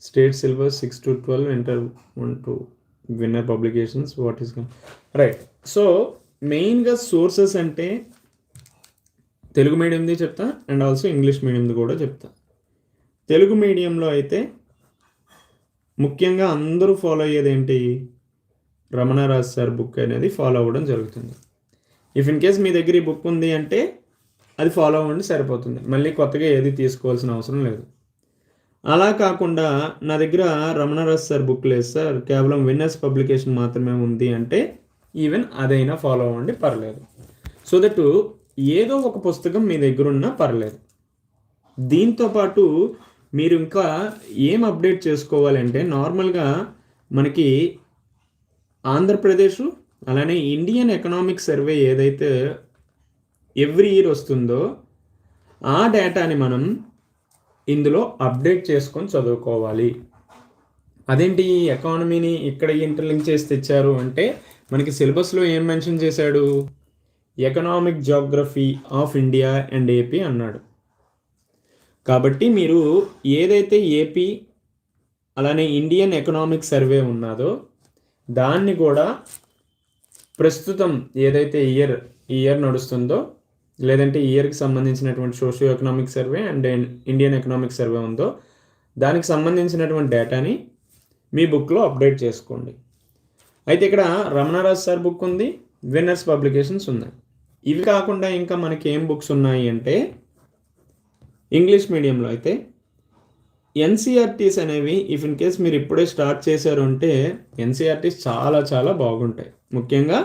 State syllabus 6 to 12, inter 1 to winner publications, what is right. So మెయిన్గా sources అంటే తెలుగు మీడియంది చెప్తా and also English మీడియంది కూడా చెప్తా. తెలుగు మీడియంలో అయితే ముఖ్యంగా అందరూ ఫాలో అయ్యేది ఏంటి, రమణారాజు సార్ బుక్ అనేది ఫాలో అవ్వడం జరుగుతుంది. ఇఫ్ ఇన్ కేస్ మీ దగ్గర ఈ బుక్ ఉంది అంటే అది ఫాలో అవ్వండి సరిపోతుంది, మళ్ళీ కొత్తగా ఏది తీసుకోవాల్సిన అవసరం లేదు. అలా కాకుండా నా దగ్గర రమణారాజు సార్ బుక్ లేదు సార్, కేవలం విన్నర్స్ పబ్లికేషన్ మాత్రమే ఉంది అంటే ఈవెన్ అదైనా ఫాలో అవ్వండి, పర్లేదు. సో దట్ ఏదో ఒక పుస్తకం మీ దగ్గర ఉన్నా పర్లేదు. దీంతోపాటు మీరు ఇంకా ఏం అప్డేట్ చేసుకోవాలంటే నార్మల్గా మనకి ఆంధ్రప్రదేశ్ అలానే ఇండియన్ ఎకనామిక్ సర్వే ఏదైతే ఎవ్రీ ఇయర్ వస్తుందో ఆ డేటాని మనం ఇందులో అప్డేట్ చేసుకొని చదువుకోవాలి. అదేంటి ఎకానమీని ఇక్కడ ఇంటర్లింక్ చేసి తెచ్చారు అంటే మనకి సిలబస్లో ఏం మెన్షన్ చేశాడు, economic geography of India and AP అన్నాడు. కాబట్టి మీరు ఏదైతే ఏపీ అలానే ఇండియన్ ఎకనామిక్ సర్వే ఉన్నదో దాన్ని కూడా ప్రస్తుతం ఏదైతే ఇయర్ నడుస్తుందో లేదంటే ఇయర్కి సంబంధించినటువంటి socio economic survey and Indian economic survey ఉందో దానికి సంబంధించినటువంటి డేటాని మీ బుక్లో అప్డేట్ చేసుకోండి. అయితే ఇక్కడ రమణారాజు సార్ బుక్ ఉంది, విన్నర్స్ పబ్లికేషన్స్ ఉన్నాయి. ఇవి కాకుండా ఇంకా మనకి ఏం బుక్స్ ఉన్నాయి అంటే ఇంగ్లీష్ మీడియంలో అయితే ఎన్సీఆర్టీస్ అనేవి ఇఫ్ ఇన్ కేస్ మీరు ఇప్పుడే స్టార్ట్ చేశారు అంటే ఎన్సీఆర్టీస్ చాలా చాలా బాగుంటాయి, ముఖ్యంగా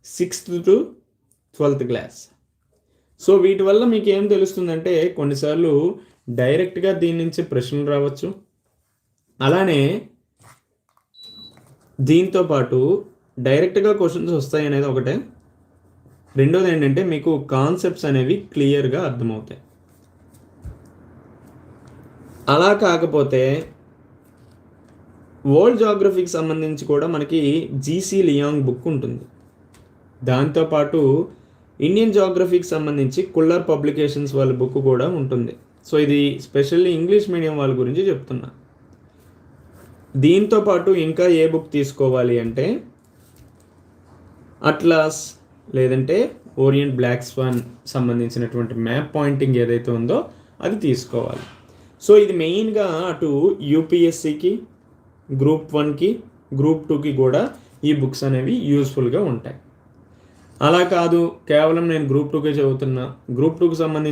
6th to 12th class. So వీటి వల్ల మీకు ఏం తెలుస్తుందంటే కొన్నిసార్లు డైరెక్ట్గా దీని నుంచి ప్రశ్నలు రావచ్చు, అలానే దీంతోపాటు డైరెక్ట్గా క్వశ్చన్స్ వస్తాయి అనేది ఒకటే. రెండోది ఏంటంటే మీకు కాన్సెప్ట్స్ అనేవి క్లియర్గా అర్థమవుతాయి. అలా కాకపోతే వరల్డ్ జాగ్రఫీకి సంబంధించి కూడా మనకి జీసీ లియాంగ్ బుక్ ఉంటుంది. దాంతోపాటు ఇండియన్ జాగ్రఫీకి సంబంధించి కుల్లర్ పబ్లికేషన్స్ వాళ్ళ బుక్ కూడా ఉంటుంది. సో ఇది స్పెషల్లీ ఇంగ్లీష్ మీడియం వాళ్ళ గురించి చెప్తున్నా. దీంతోపాటు ఇంకా ఏ బుక్ తీసుకోవాలి అంటే అట్లాస్ లేదంటే ఓరియంట్ బ్లాక్ స్వాన్ సంబంధించినటువంటి మ్యాప్ పాయింటింగ్ ఏదైతే ఉందో అది తీసుకోవాలి. సో ఇది మెయిన్గా అటు యూపీఎస్సికి, గ్రూప్ 1కి, గ్రూప్ 2కి కూడా ఈ బుక్స్ అనేవి యూస్ఫుల్గా ఉంటాయి. అలా కాదు కేవలం నేను గ్రూప్ 2కే చదువుతున్నా, గ్రూప్ 2కి సంబంధించి